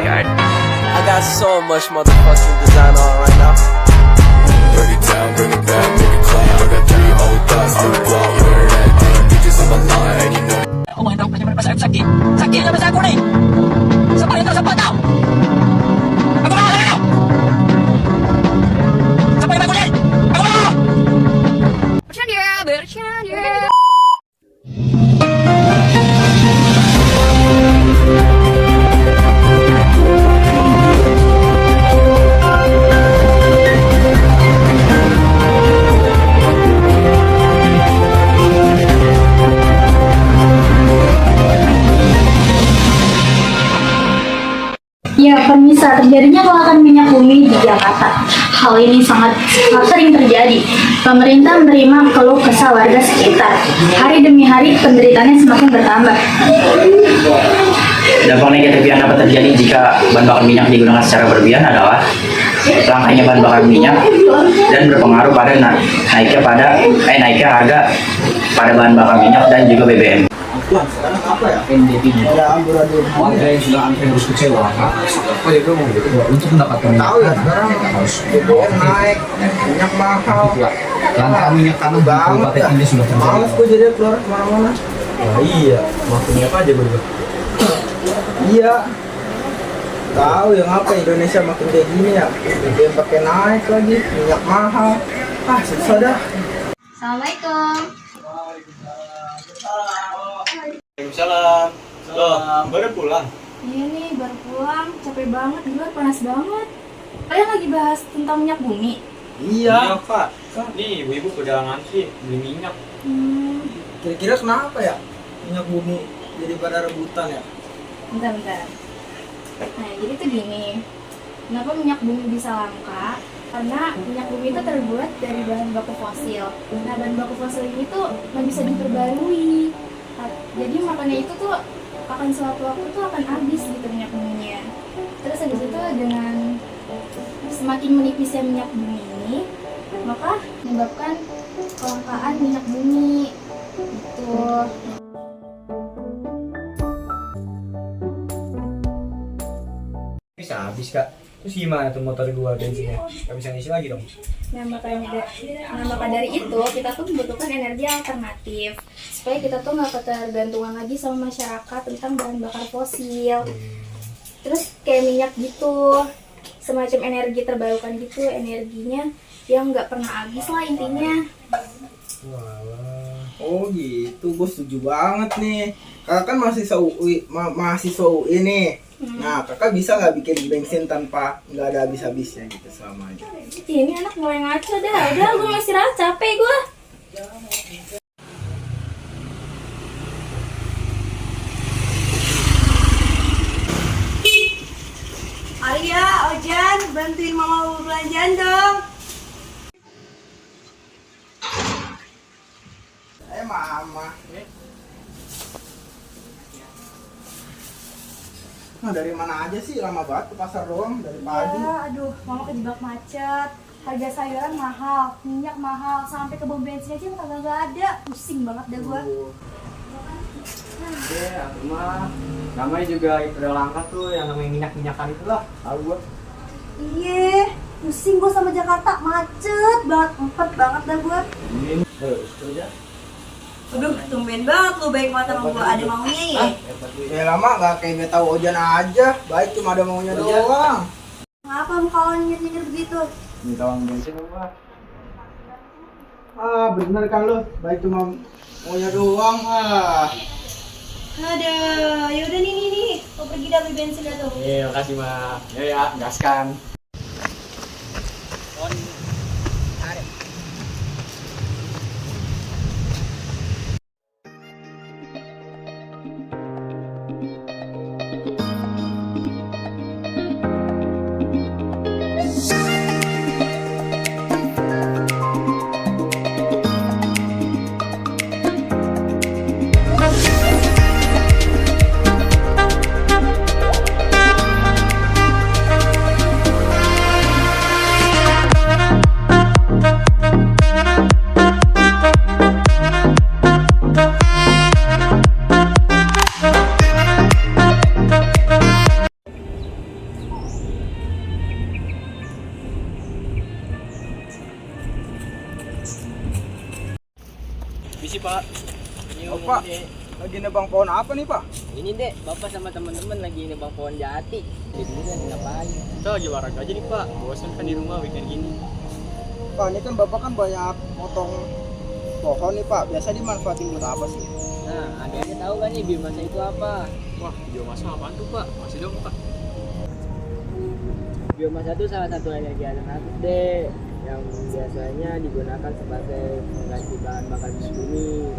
like, alright. I got so much motherfucking design on right now. Break it down, bring it back, make it clap. I got 3 old thoughts to the block. Wear that damn bitches on my line, and you know. Ngomongin tentang penyebab perasaan sakit. Sakitnya masa aku nih. Siapa yang tahu siapa tahu? Aku mau tahu. Siapa yang tahu nih? Aku mau. Bercanda. Ya, pemirsa, terjadinya kelangkaan minyak bumi di Jakarta. Hal ini sangat sering terjadi. Pemerintah menerima keluh kesah warga sekitar. Hari demi hari penderitaannya semakin bertambah. Dampak negatif yang dapat terjadi jika bahan bakar minyak digunakan secara berlebihan adalah langkanya bahan bakar minyak dan berpengaruh pada naiknya harga pada bahan bakar minyak dan juga BBM. Wah, sekarang apa ya? Ya, amburadul. Warga yang sudah antri harus kecewa. Apa ya kamu gitu? Untuk mendapatkan tahu ya sekarang harus BBM naik, minyak mahal. Langkah minyak tanah di kabupaten ini sudah terjadi. Males gue jadi keluar kemana-mana. Nah, iya, maksudnya apa aja gue? Iya. Tahu yang apa Indonesia makin kayak gini ya? BBM pakai naik lagi, minyak mahal. Ah, susah dah. Assalamualaikum. Waalaikumsalam. Loh, baru pulang? Iya nih, baru pulang. Capek banget, di luar panas banget. Kalian lagi bahas tentang minyak bumi? Iya, Pak. Nih, ibu-ibu udah ngantri beli minyak. Kira-kira kenapa ya minyak bumi jadi pada rebutan ya? Bentar. Nah, jadi tuh gini. Kenapa minyak bumi bisa langka? Karena minyak bumi itu terbuat dari bahan baku fosil. Nah, bahan baku fosil ini tuh nggak bisa diperbarui. Jadi makanya itu tuh akan suatu waktu tuh akan habis gitu minyak buminya. Terus habis itu dengan semakin menipisnya minyak bumi ini, maka menyebabkan kelangkaan minyak bumi gitu. Bisa habis kak. Terus gimana tuh motor gua bensinnya? Gak bisa ngisi lagi dong? Nah maka dari itu kita tuh membutuhkan energi alternatif supaya kita tuh nggak ketergantungan lagi sama masyarakat tentang bahan bakar fosil. Terus kayak minyak gitu, semacam energi terbarukan gitu, energinya yang nggak pernah habis lah intinya. Walah. Oh gitu, gue setuju banget nih. Kakak kan mahasiswa UI nih. Nah, kakak bisa nggak bikin bensin tanpa nggak ada habis-habisnya gitu selamanya? Ini anak mulai ngaco dah. Udah, gue masih istirahat, capek gue. Arya, Ojan, bantuin mama belanjaan dong. Mama. Nah, dari mana aja sih? Lama banget ke pasar doang dari pagi. Ya, aduh, mama kejebak macet. Harga sayuran mahal, minyak mahal, sampai ke bom bensin aja kagak ada. Pusing banget dah gua. Aku mah namanya juga udah langka tuh yang namanya minyak-minyakan itu lah. Tahu gua. Iya, pusing gua sama Jakarta, macet banget, empet banget dah gua. Kerja. Aduh, tumben banget lu baik banget sama gua, ada maunya ya? Ya lama nggak kayak nggak tahu Ojan aja, baik cuma ada maunya doang. Ngapa muka lo nyir-nyir begitu? Minta uang bensin apa? Ah bener kan lu, baik cuma maunya doang ah. Ada, yaudah nih, lo pergi dah beli bensin dah tuh. Iya, makasih mah. Ya, gaskan. nebang pohon apa nih Pak? Ini dek, bapak sama teman-teman lagi nebang pohon jati. Jadi kan ngapain? Kita lagi olahraga aja nih pak. Bosan kan di rumah weekend gini. Pak, ini kan Bapak kan banyak potong pohon nih Pak. Biasa dimanfaatin buat apa sih? Nah, adanya tahu kan nih biomasa itu apa? Wah, biomasa apaan tuh pak? Masih dong pak. Biomasa itu salah satu energi alternatif deh, yang biasanya digunakan sebagai pengganti bahan bakar bumi.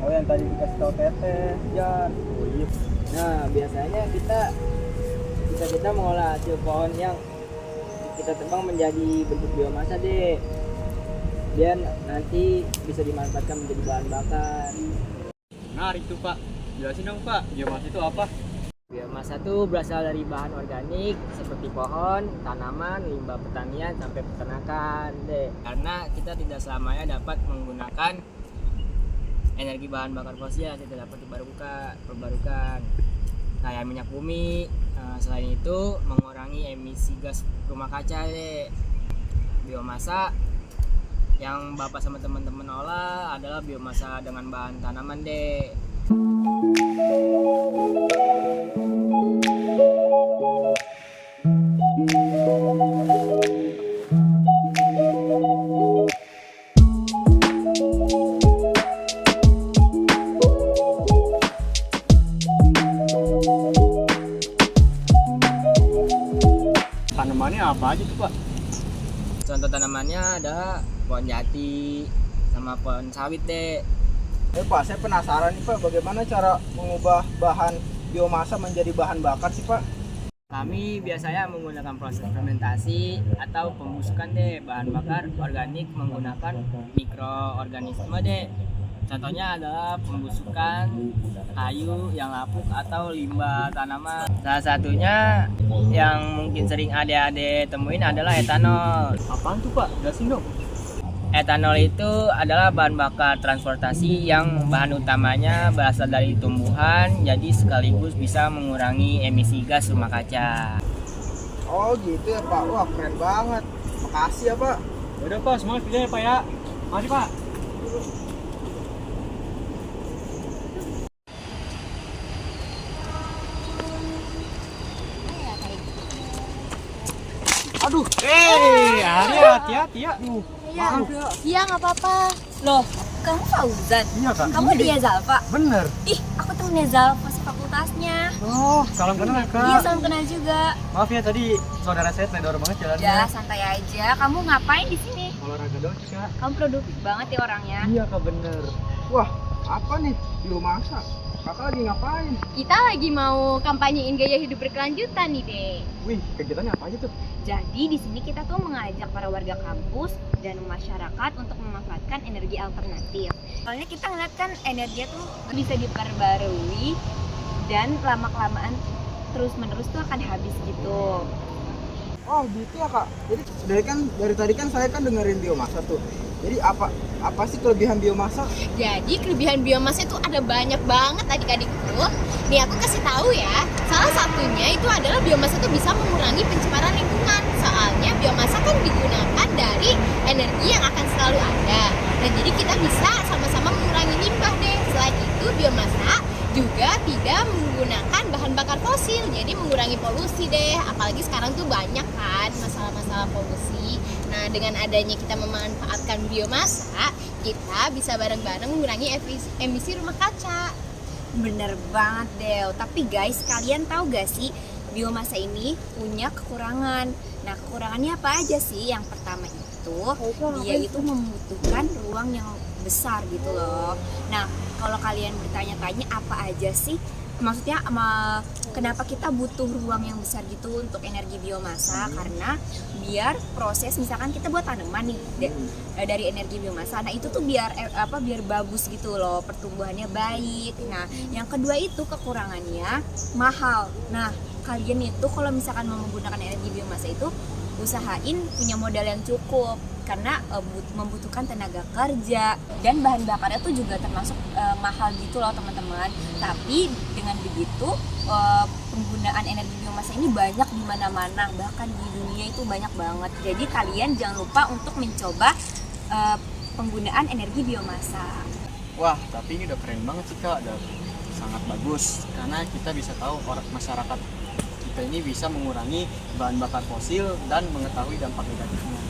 Oh, yang tadi dikasih tahu Teteh, Jan. Oh iya. Nah, biasanya kita mengolah hasil pohon yang kita tebang menjadi bentuk biomasa deh. Biar nanti bisa dimanfaatkan menjadi bahan bakar. Menarik tuh pak. Jelasin dong pak, biomasa itu apa? Biomasa itu berasal dari bahan organik seperti pohon, tanaman, limbah pertanian sampai peternakan deh. Karena kita tidak selamanya dapat menggunakan energi bahan bakar fosil yang tidak dapat diperbarukan kayak minyak bumi. Selain itu mengurangi emisi gas rumah kaca deh. Biomasa yang bapak sama teman-teman olah adalah biomasa dengan bahan tanaman deh. Tanamannya apa aja tuh pak? Contoh tanamannya ada pohon jati sama pohon sawit deh. Pak, saya penasaran nih Pak, bagaimana cara mengubah bahan biomasa menjadi bahan bakar sih Pak? Kami biasanya menggunakan proses fermentasi atau pembusukan deh bahan bakar organik menggunakan mikroorganisme deh. Contohnya adalah pembusukan kayu yang lapuk atau limbah tanaman. Salah satunya yang mungkin sering adik-adik temuin adalah etanol. Apaan tuh pak? Jelasin dong. Etanol itu adalah bahan bakar transportasi yang bahan utamanya berasal dari tumbuhan, jadi sekaligus bisa mengurangi emisi gas rumah kaca. Oh gitu ya Pak, wah keren banget. Makasih ya Pak. Udah pak, semangat kerja ya pak ya. Makasih pak. Aduh, Ari hati-hati ya. Iya, iya nggak apa-apa. Loh, kamu Fauzan? Iya kak. Kamu dia Zalfa? Bener. Ih, aku temennya Zalfa sefakultasnya. Oh, salam kenal ya kak. Iya, salam kenal juga. Maaf ya tadi saudara saya teledor banget jalannya. Ya, santai aja. Kamu ngapain di sini? Olahraga doang sih kak. Kamu produktif banget ya orangnya. Iya kak bener. wah apa nih biomasa? Kakak lagi ngapain? Kita lagi mau kampanyein gaya hidup berkelanjutan nih, Dek. Wih, kegiatannya apa aja tuh? Jadi di sini kita tuh mengajak para warga kampus dan masyarakat untuk memanfaatkan energi alternatif. Soalnya kita ngeliat kan energi tuh bisa diperbarui dan lama-kelamaan terus-menerus tuh akan habis gitu. Oh gitu ya kak. Jadi dari tadi kan saya kan dengerin biomasa tuh. Jadi apa sih kelebihan biomasa? Jadi kelebihan biomasa itu ada banyak banget adik-adikku. Nih aku kasih tahu ya. Salah satunya itu adalah biomasa itu bisa mengurangi pencemaran lingkungan. Soalnya biomasa kan digunakan dari energi yang akan selalu ada. Nah jadi kita bisa sama-sama mengurangi limbah deh. Selain itu biomasa juga tidak menggunakan bahan bakar fosil, jadi mengurangi polusi deh. Apalagi sekarang tuh banyak kan masalah-masalah polusi. Nah dengan adanya kita memanfaatkan biomasa, kita bisa bareng-bareng mengurangi emisi rumah kaca. Bener banget, Del. Tapi guys, kalian tahu gak sih biomasa ini punya kekurangan. Nah kekurangannya apa aja sih? Yang pertama itu dia itu membutuhkan ruang yang besar gitu loh. Nah kalau kalian bertanya-tanya apa aja sih, maksudnya kenapa kita butuh ruang yang besar gitu untuk energi biomasa? Karena biar proses, misalkan kita buat tanaman nih dari energi biomasa, nah itu tuh biar bagus gitu loh, pertumbuhannya baik. Nah yang kedua itu kekurangannya mahal. Nah kalian itu kalau misalkan mau menggunakan energi biomasa itu usahain punya modal yang cukup, karena membutuhkan tenaga kerja dan bahan bakarnya tuh juga termasuk mahal gitu loh teman-teman. Tapi dengan begitu penggunaan energi biomasa ini banyak di mana-mana, bahkan di dunia itu banyak banget. Jadi kalian jangan lupa untuk mencoba penggunaan energi biomasa. Wah, tapi ini udah keren banget sih Kak, udah sangat bagus karena kita bisa tahu orang masyarakat kita ini bisa mengurangi bahan bakar fosil dan mengetahui dampak negatifnya.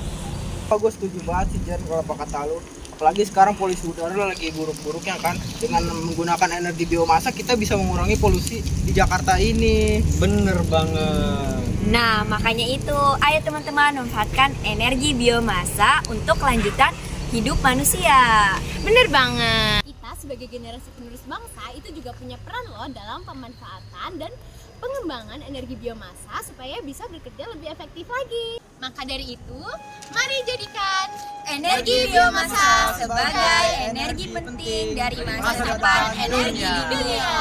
Gue setuju banget sih Jan kalau apa kata lu. Apalagi sekarang polusi udara lagi buruk-buruknya kan. Dengan menggunakan energi biomasa kita bisa mengurangi polusi di Jakarta ini. Bener banget. Nah, makanya itu, ayo teman-teman memanfaatkan energi biomasa untuk kelanjutan hidup manusia. Bener banget. Kita sebagai generasi penerus bangsa itu juga punya peran loh dalam pemanfaatan dan pengembangan energi biomasa supaya bisa bekerja lebih efektif lagi. Maka dari itu, mari jadikan Energi biomasa sebagai energi penting dari masa depan energi di dunia.